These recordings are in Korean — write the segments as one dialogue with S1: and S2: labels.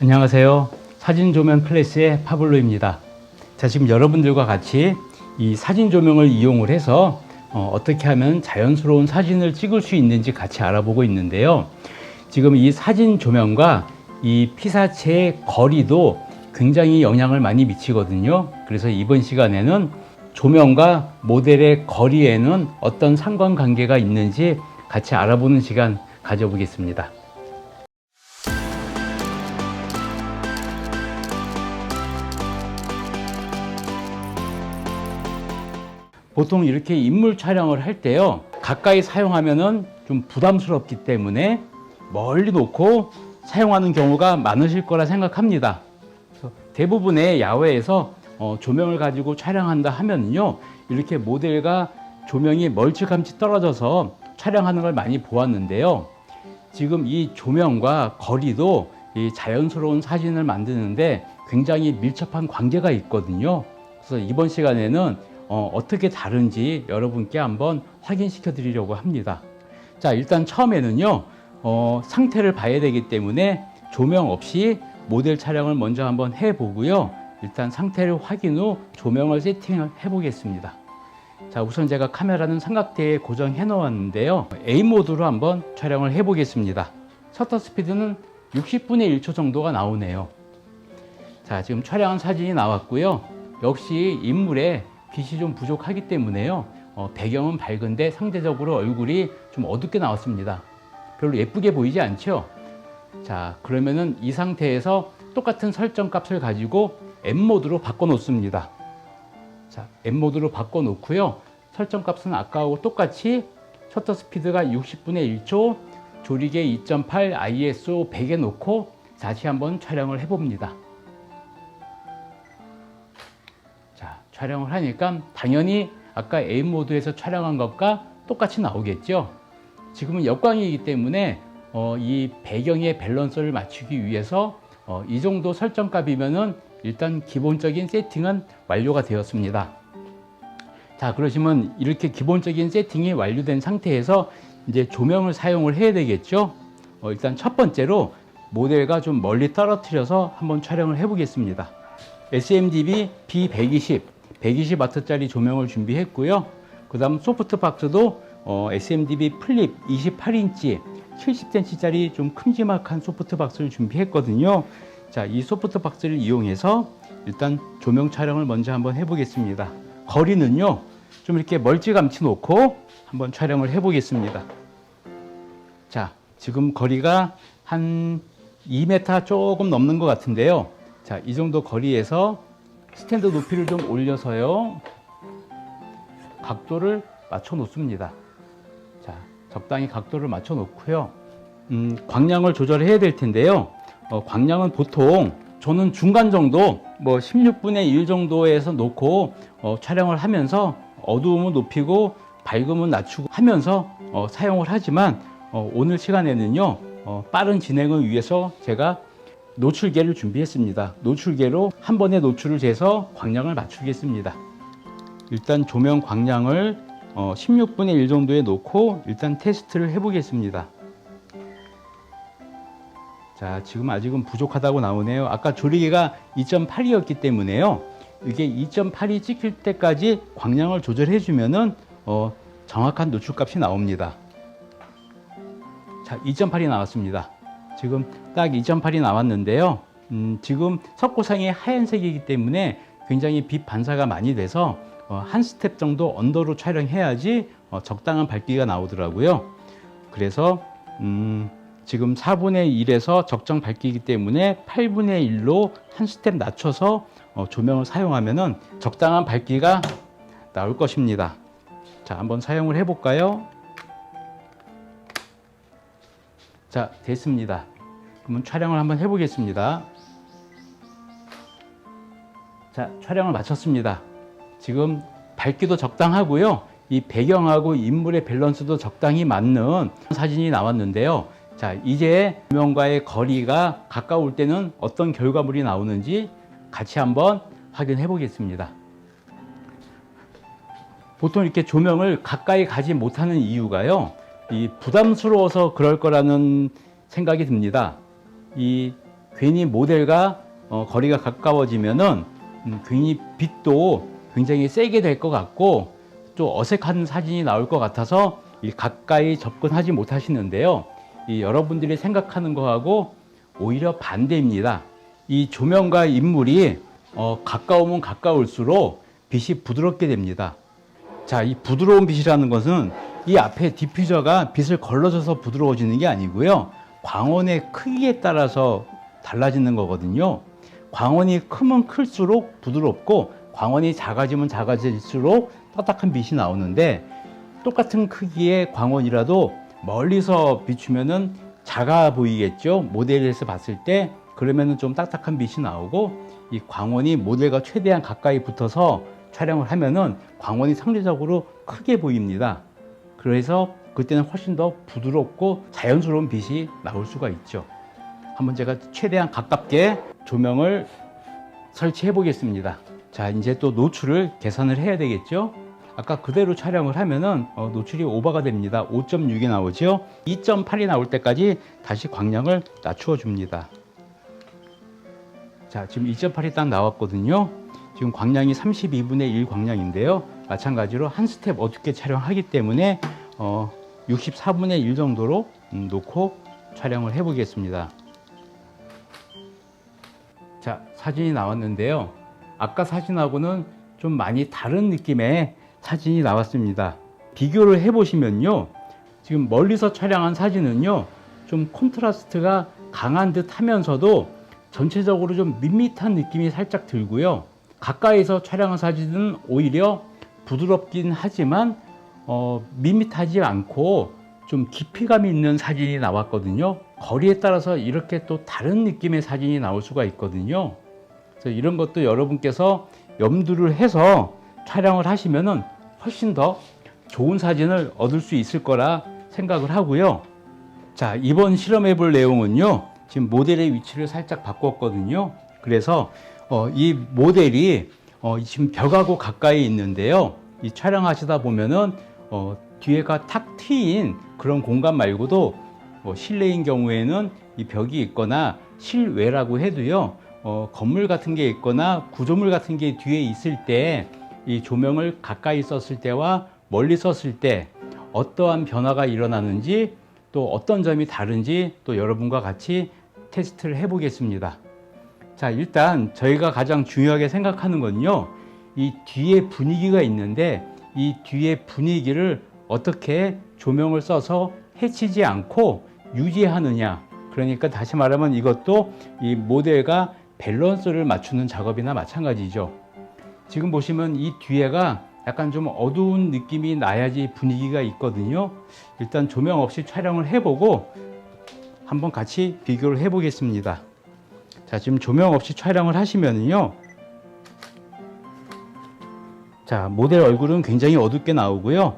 S1: 안녕하세요. 사진 조명 클래스의 파블로입니다. 자, 지금 여러분들과 같이 이 사진 조명을 이용을 해서 어떻게 하면 자연스러운 사진을 찍을 수 있는지 같이 알아보고 있는데요. 지금 이 사진 조명과 이 피사체의 거리도 굉장히 영향을 많이 미치거든요. 그래서 이번 시간에는 조명과 모델의 거리에는 어떤 상관관계가 있는지 같이 알아보는 시간 가져보겠습니다. 보통 이렇게 인물 촬영을 할 때요, 가까이 사용하면은 좀 부담스럽기 때문에 멀리 놓고 사용하는 경우가 많으실 거라 생각합니다. 그래서 대부분의 야외에서 조명을 가지고 촬영한다 하면요, 이렇게 모델과 조명이 멀찌감치 떨어져서 촬영하는 걸 많이 보았는데요. 지금 이 조명과 거리도 이 자연스러운 사진을 만드는데 굉장히 밀접한 관계가 있거든요. 그래서 이번 시간에는 어떻게 다른지 여러분께 한번 확인시켜 드리려고 합니다. 자, 일단 처음에는요, 상태를 봐야 되기 때문에 조명 없이 모델 촬영을 먼저 한번 해보고요. 일단 상태를 확인 후 조명을 세팅을 해보겠습니다. 자, 우선 제가 카메라는 삼각대에 고정해 놓았는데요. A 모드로 한번 촬영을 해보겠습니다. 셔터 스피드는 60분의 1초 정도가 나오네요. 자, 지금 촬영한 사진이 나왔고요. 역시 인물에 빛이 좀 부족하기 때문에요. 배경은 밝은데 상대적으로 얼굴이 좀 어둡게 나왔습니다. 별로 예쁘게 보이지 않죠? 자, 그러면은 이 상태에서 똑같은 설정 값을 가지고 M모드로 바꿔 놓습니다. 자, M모드로 바꿔 놓고요. 설정 값은 아까하고 똑같이 셔터 스피드가 60분의 1초, 조리개 2.8, ISO 100에 놓고 다시 한번 촬영을 해봅니다. 자, 촬영을 하니까 당연히 아까 A 모드에서 촬영한 것과 똑같이 나오겠죠. 지금은 역광이기 때문에 이 배경의 밸런스를 맞추기 위해서 이 정도 설정 값이면은 일단 기본적인 세팅은 완료가 되었습니다. 자, 그러시면 이렇게 기본적인 세팅이 완료된 상태에서 이제 조명을 사용을 해야 되겠죠. 일단 첫 번째로 모델과 좀 멀리 떨어뜨려서 한번 촬영을 해 보겠습니다. SMDB B120, 120W짜리 조명을 준비했고요. 그 다음 소프트박스도 SMDB 플립 28인치 70cm짜리 좀 큼지막한 소프트박스를 준비했거든요. 자, 이 소프트박스를 이용해서 일단 조명 촬영을 먼저 한번 해보겠습니다. 거리는요, 좀 이렇게 멀찌감치 놓고 한번 촬영을 해보겠습니다. 자, 지금 거리가 한 2m 조금 넘는 것 같은데요. 자, 이 정도 거리에서 스탠드 높이를 좀 올려서요, 각도를 맞춰 놓습니다. 자, 적당히 각도를 맞춰 놓고요. 광량을 조절해야 될 텐데요. 광량은 보통 저는 중간 정도, 뭐 16분의 1 정도에서 놓고 촬영을 하면서 어두움은 높이고 밝음은 낮추고 하면서 사용을 하지만 오늘 시간에는요, 빠른 진행을 위해서 제가 노출계를 준비했습니다. 노출계로 한 번에 노출을 재서 광량을 맞추겠습니다. 일단 조명 광량을 16분의 1 정도에 놓고 일단 테스트를 해보겠습니다. 자, 지금 아직은 부족하다고 나오네요. 아까 조리개가 2.8이었기 때문에요. 이게 2.8이 찍힐 때까지 광량을 조절해 주면은 정확한 노출값이 나옵니다. 자, 2.8이 나왔습니다. 지금 딱 2.8이 나왔는데요. 지금 석고상이 하얀색이기 때문에 굉장히 빛 반사가 많이 돼서 한 스텝 정도 언더로 촬영해야지 적당한 밝기가 나오더라고요. 그래서 지금 4분의 1에서 적정 밝기이기 때문에 8분의 1로 한 스텝 낮춰서 조명을 사용하면은 적당한 밝기가 나올 것입니다. 자, 한번 사용을 해 볼까요? 자, 됐습니다. 그러면 촬영을 한번 해 보겠습니다. 자, 촬영을 마쳤습니다. 지금 밝기도 적당하고요. 이 배경하고 인물의 밸런스도 적당히 맞는 사진이 나왔는데요. 자, 이제 조명과의 거리가 가까울 때는 어떤 결과물이 나오는지 같이 한번 확인해 보겠습니다. 보통 이렇게 조명을 가까이 가지 못하는 이유가요, 이 부담스러워서 그럴 거라는 생각이 듭니다. 이 괜히 모델과 거리가 가까워지면은 괜히 빛도 굉장히 세게 될 것 같고 또 어색한 사진이 나올 것 같아서 가까이 접근하지 못하시는데요. 여러분들이 생각하는 거하고 오히려 반대입니다. 이 조명과 인물이 가까우면 가까울수록 빛이 부드럽게 됩니다. 자, 이 부드러운 빛이라는 것은 이 앞에 디퓨저가 빛을 걸러줘서 부드러워지는 게 아니고요. 광원의 크기에 따라서 달라지는 거거든요. 광원이 크면 클수록 부드럽고 광원이 작아지면 작아질수록 딱딱한 빛이 나오는데 똑같은 크기의 광원이라도 멀리서 비추면은 작아 보이겠죠. 모델에서 봤을 때 그러면은 좀 딱딱한 빛이 나오고 이 광원이 모델과 최대한 가까이 붙어서 촬영을 하면은 광원이 상대적으로 크게 보입니다. 그래서 그때는 훨씬 더 부드럽고 자연스러운 빛이 나올 수가 있죠. 한번 제가 최대한 가깝게 조명을 설치해 보겠습니다. 자, 이제 또 노출을 계산을 해야 되겠죠. 아까 그대로 촬영을 하면은 노출이 오버가 됩니다. 5.6이 나오죠. 2.8이 나올 때까지 다시 광량을 낮추어 줍니다. 자, 지금 2.8이 딱 나왔거든요. 지금 광량이 32분의 1 광량인데요. 마찬가지로 한 스텝 어둡게 촬영하기 때문에 64분의 1 정도로 놓고 촬영을 해 보겠습니다. 자, 사진이 나왔는데요. 아까 사진하고는 좀 많이 다른 느낌의 사진이 나왔습니다. 비교를 해 보시면요. 지금 멀리서 촬영한 사진은요. 좀 콘트라스트가 강한 듯 하면서도 전체적으로 좀 밋밋한 느낌이 살짝 들고요. 가까이서 촬영한 사진은 오히려 부드럽긴 하지만 밋밋하지 않고 좀 깊이감이 있는 사진이 나왔거든요. 거리에 따라서 이렇게 또 다른 느낌의 사진이 나올 수가 있거든요. 그래서 이런 것도 여러분께서 염두를 해서 촬영을 하시면은 훨씬 더 좋은 사진을 얻을 수 있을 거라 생각을 하고요. 자, 이번 실험해 볼 내용은요. 지금 모델의 위치를 살짝 바꿨거든요. 그래서 이 모델이 지금 벽하고 가까이 있는데요. 이 촬영하시다 보면은 뒤에가 탁 트인 그런 공간 말고도 실내인 경우에는 이 벽이 있거나 실외라고 해도요. 건물 같은 게 있거나 구조물 같은 게 뒤에 있을 때 이 조명을 가까이 썼을 때와 멀리 썼을 때 어떠한 변화가 일어나는지 또 어떤 점이 다른지 또 여러분과 같이 테스트를 해 보겠습니다. 자, 일단 저희가 가장 중요하게 생각하는 건요. 이 뒤에 분위기가 있는데 이 뒤에 분위기를 어떻게 조명을 써서 해치지 않고 유지하느냐. 그러니까 다시 말하면 이것도 이 모델과 밸런스를 맞추는 작업이나 마찬가지죠. 지금 보시면 이 뒤에가 약간 좀 어두운 느낌이 나야지 분위기가 있거든요. 일단 조명 없이 촬영을 해보고 한번 같이 비교를 해 보겠습니다. 자, 지금 조명 없이 촬영을 하시면요. 자, 모델 얼굴은 굉장히 어둡게 나오고요.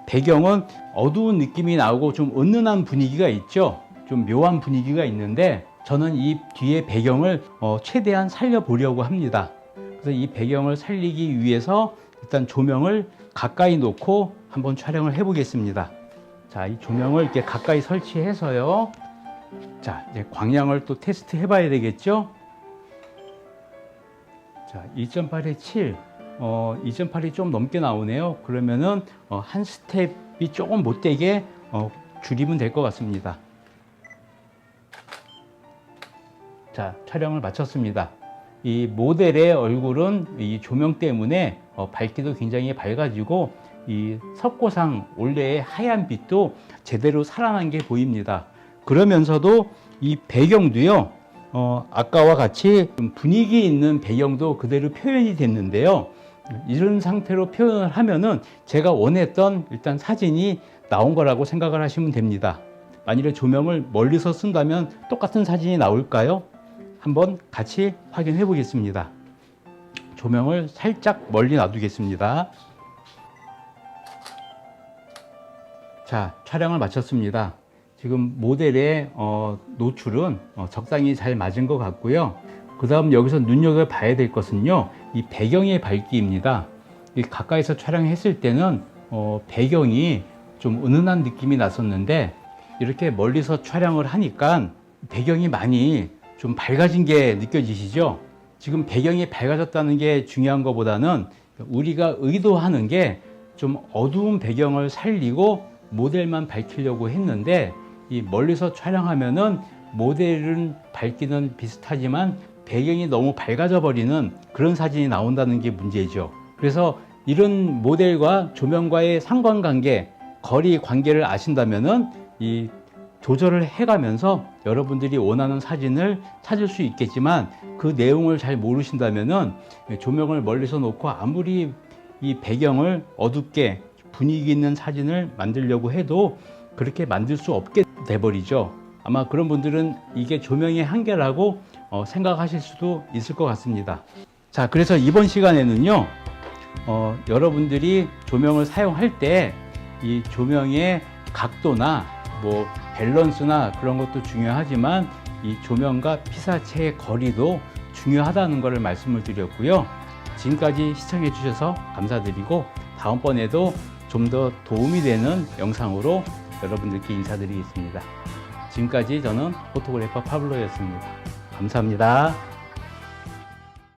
S1: 배경은 어두운 느낌이 나오고 좀 은은한 분위기가 있죠. 좀 묘한 분위기가 있는데 저는 이 뒤에 배경을 최대한 살려보려고 합니다. 그래서 이 배경을 살리기 위해서 일단 조명을 가까이 놓고 한번 촬영을 해 보겠습니다. 자, 이 조명을 이렇게 가까이 설치해서요. 자, 이제 광량을 또 테스트 해 봐야 되겠죠. 자, 2.8에 7, 2.8이 좀 넘게 나오네요. 그러면은 한 스텝이 조금 못되게 줄이면 될 것 같습니다. 자, 촬영을 마쳤습니다. 이 모델의 얼굴은 이 조명 때문에 밝기도 굉장히 밝아지고 이 석고상 올레의 하얀 빛도 제대로 살아난 게 보입니다. 그러면서도 이 배경도요, 아까와 같이 분위기 있는 배경도 그대로 표현이 됐는데요. 이런 상태로 표현을 하면은 제가 원했던 일단 사진이 나온 거라고 생각을 하시면 됩니다. 만일에 조명을 멀리서 쓴다면 똑같은 사진이 나올까요? 한번 같이 확인해 보겠습니다. 조명을 살짝 멀리 놔두겠습니다. 자, 촬영을 마쳤습니다. 지금 모델의 노출은 적당히 잘 맞은 것 같고요. 그 다음 여기서 눈여겨봐야 될 것은요, 이 배경의 밝기입니다. 이 가까이서 촬영했을 때는 배경이 좀 은은한 느낌이 났었는데 이렇게 멀리서 촬영을 하니까 배경이 많이 좀 밝아진 게 느껴지시죠? 지금 배경이 밝아졌다는 게 중요한 것보다는 우리가 의도하는 게 좀 어두운 배경을 살리고 모델만 밝히려고 했는데, 이 멀리서 촬영하면은 모델은 밝기는 비슷하지만 배경이 너무 밝아져 버리는 그런 사진이 나온다는 게 문제죠. 그래서 이런 모델과 조명과의 상관관계, 거리 관계를 아신다면은 이 조절을 해가면서 여러분들이 원하는 사진을 찾을 수 있겠지만, 그 내용을 잘 모르신다면은 조명을 멀리서 놓고 아무리 이 배경을 어둡게 분위기 있는 사진을 만들려고 해도 그렇게 만들 수 없게 돼버리죠. 아마 그런 분들은 이게 조명의 한계라고 생각하실 수도 있을 것 같습니다. 자, 그래서 이번 시간에는요, 여러분들이 조명을 사용할 때 이 조명의 각도나 뭐 밸런스나 그런 것도 중요하지만 이 조명과 피사체의 거리도 중요하다는 것을 말씀을 드렸고요. 지금까지 시청해 주셔서 감사드리고, 다음번에도 좀 더 도움이 되는 영상으로 여러분들께 인사드리겠습니다. 지금까지 저는 포토그래퍼 파블로였습니다. 감사합니다.